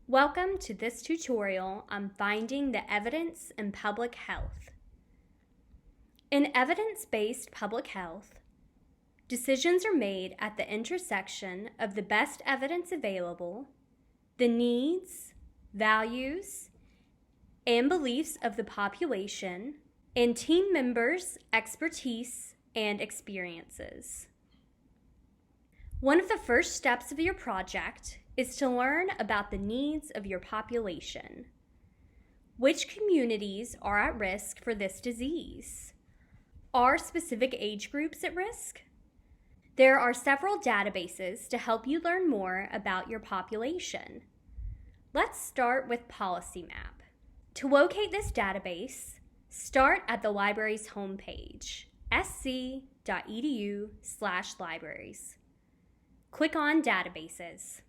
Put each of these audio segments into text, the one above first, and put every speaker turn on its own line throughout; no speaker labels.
Welcome to this tutorial on finding the evidence in public health. In evidence-based public health, decisions are made at the intersection of the best evidence available, the needs, values, and beliefs of the population, and team members' expertise and experiences. One of the first steps of your project is to learn about the needs of your population. Which communities are at risk for this disease? Are specific age groups at risk? There are several databases to help you learn more about your population. Let's start with PolicyMap. To locate this database, start at the library's homepage, sc.edu/libraries. Click on Databases.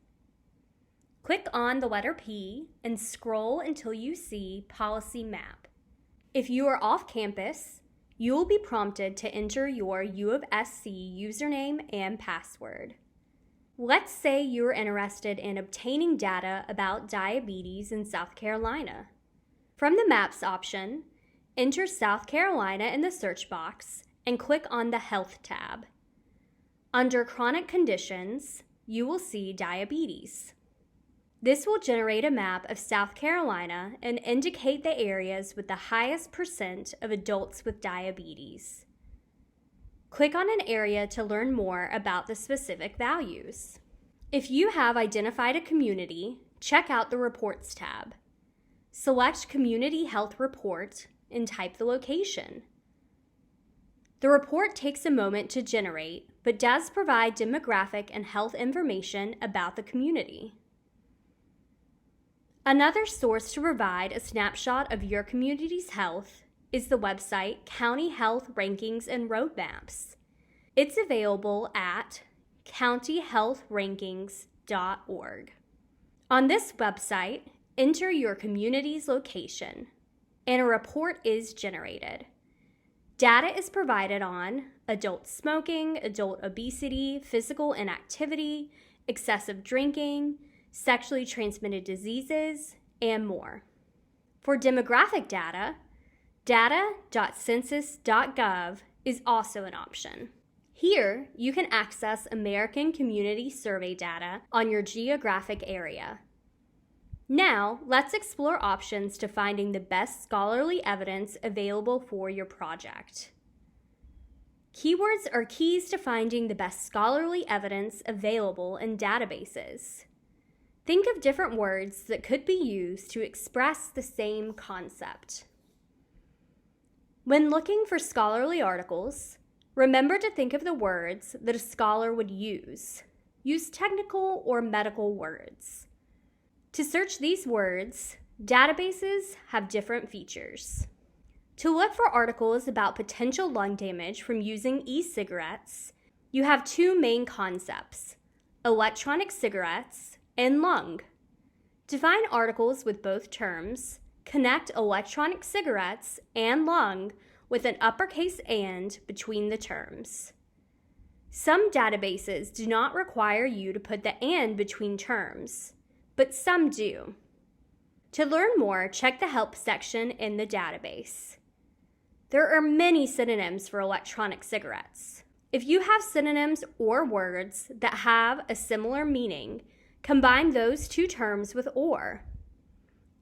Click on the letter P and scroll until you see PolicyMap. If you are off campus, you will be prompted to enter your U of SC username and password. Let's say you are interested in obtaining data about diabetes in South Carolina. From the Maps option, enter South Carolina in the search box and click on the Health tab. Under Chronic Conditions, you will see diabetes. This will generate a map of South Carolina and indicate the areas with the highest percent of adults with diabetes. Click on an area to learn more about the specific values. If you have identified a community, check out the Reports tab. Select Community Health Report and type the location. The report takes a moment to generate, but does provide demographic and health information about the community. Another source to provide a snapshot of your community's health is the website County Health Rankings and Roadmaps. It's available at countyhealthrankings.org. On this website, enter your community's location, and a report is generated. Data is provided on adult smoking, adult obesity, physical inactivity, excessive drinking, sexually transmitted diseases, and more. For demographic data, data.census.gov is also an option. Here, you can access American Community Survey data on your geographic area. Now, let's explore options to finding the best scholarly evidence available for your project. Keywords are keys to finding the best scholarly evidence available in databases. Think of different words that could be used to express the same concept. When looking for scholarly articles, remember to think of the words that a scholar would use. Use technical or medical words. To search these words, databases have different features. To look for articles about potential lung damage from using e-cigarettes, you have two main concepts: electronic cigarettes and lung. To find articles with both terms, connect electronic cigarettes and lung with an uppercase "and" between the terms. Some databases do not require you to put the "and" between terms, but some do. To learn more, check the Help section in the database. There are many synonyms for electronic cigarettes. If you have synonyms or words that have a similar meaning, combine those two terms with "or."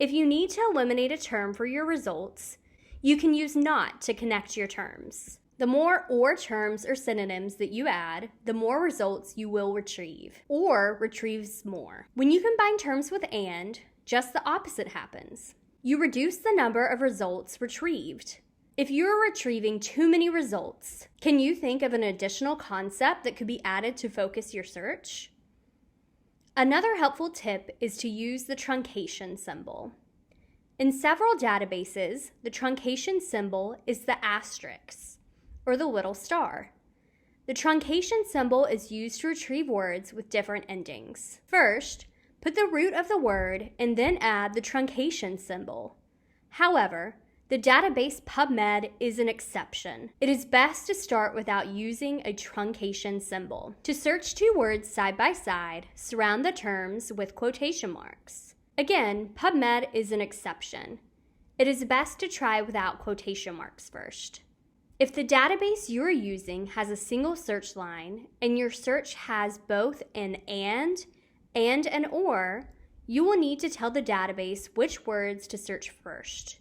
If you need to eliminate a term for your results, you can use "not" to connect your terms. The more "or" terms or synonyms that you add, the more results you will retrieve. "Or" retrieves more. When you combine terms with "and," just the opposite happens. You reduce the number of results retrieved. If you are retrieving too many results, can you think of an additional concept that could be added to focus your search? Another helpful tip is to use the truncation symbol. In several databases, the truncation symbol is the asterisk, or the little star. The truncation symbol is used to retrieve words with different endings. First, put the root of the word and then add the truncation symbol. However, the database PubMed is an exception. It is best to start without using a truncation symbol. To search two words side by side, surround the terms with quotation marks. Again, PubMed is an exception. It is best to try without quotation marks first. If the database you are using has a single search line and your search has both an and an or, you will need to tell the database which words to search first.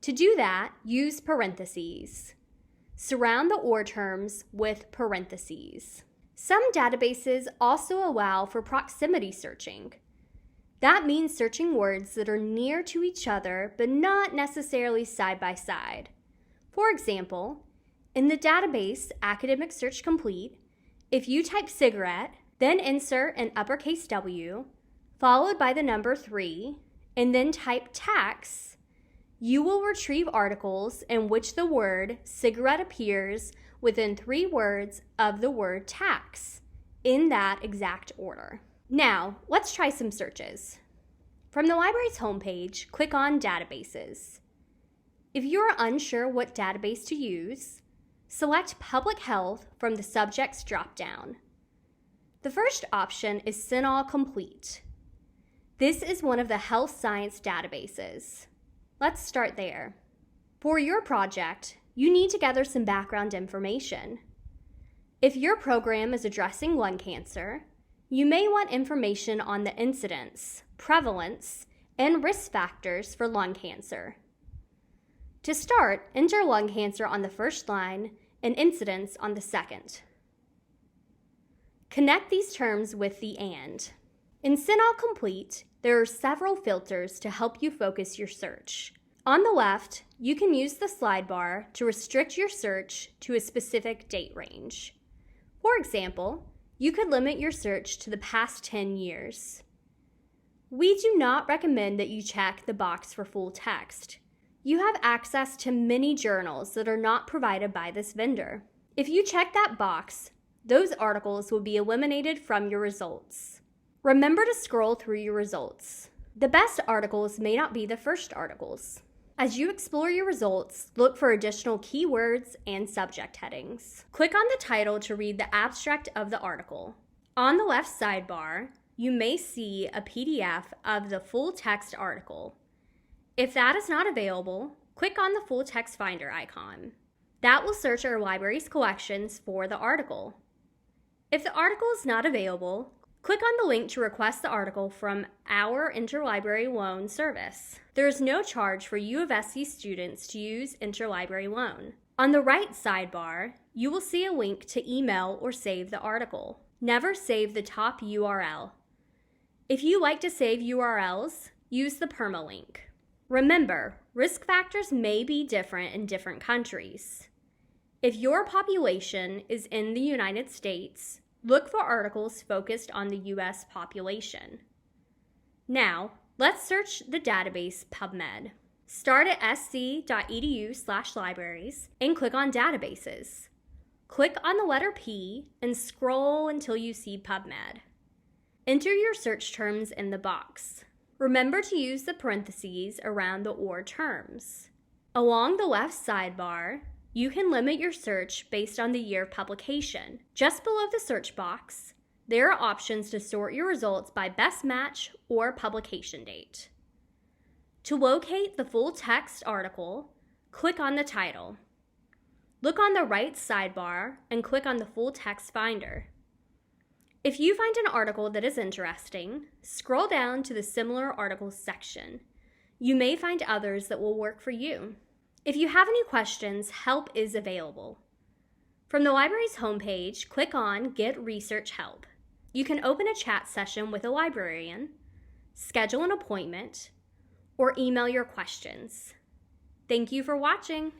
To do that, use parentheses. Surround the or terms with parentheses. Some databases also allow for proximity searching. That means searching words that are near to each other but not necessarily side by side. For example, in the database Academic Search Complete, if you type cigarette, then insert an uppercase W, followed by the number 3, and then type tax, you will retrieve articles in which the word cigarette appears within 3 words of the word tax, in that exact order. Now, let's try some searches. From the library's homepage, click on Databases. If you are unsure what database to use, select Public Health from the Subjects drop-down. The first option is CINAHL Complete. This is one of the health science databases. Let's start there. For your project, you need to gather some background information. If your program is addressing lung cancer, you may want information on the incidence, prevalence, and risk factors for lung cancer. To start, enter lung cancer on the first line and incidence on the second. Connect these terms with the and. In CINAHL Complete, there are several filters to help you focus your search. On the left, you can use the slide bar to restrict your search to a specific date range. For example, you could limit your search to the past 10 years. We do not recommend that you check the box for full text. You have access to many journals that are not provided by this vendor. If you check that box, those articles will be eliminated from your results. Remember to scroll through your results. The best articles may not be the first articles. As you explore your results, look for additional keywords and subject headings. Click on the title to read the abstract of the article. On the left sidebar, you may see a PDF of the full text article. If that is not available, click on the full text finder icon. That will search our library's collections for the article. If the article is not available, click on the link to request the article from our interlibrary loan service. There is no charge for U of SC students to use interlibrary loan. On the right sidebar, you will see a link to email or save the article. Never save the top URL. If you like to save URLs, use the permalink. Remember, risk factors may be different in different countries. If your population is in the United States, look for articles focused on the U.S. population. Now, let's search the database PubMed. Start at sc.edu/libraries and click on Databases. Click on the letter P and scroll until you see PubMed. Enter your search terms in the box. Remember to use the parentheses around the or terms. Along the left sidebar, you can limit your search based on the year of publication. Just below the search box, there are options to sort your results by best match or publication date. To locate the full text article, click on the title. Look on the right sidebar and click on the full text finder. If you find an article that is interesting, scroll down to the Similar Articles section. You may find others that will work for you. If you have any questions, help is available. From the library's homepage, click on Get Research Help. You can open a chat session with a librarian, schedule an appointment, or email your questions. Thank you for watching.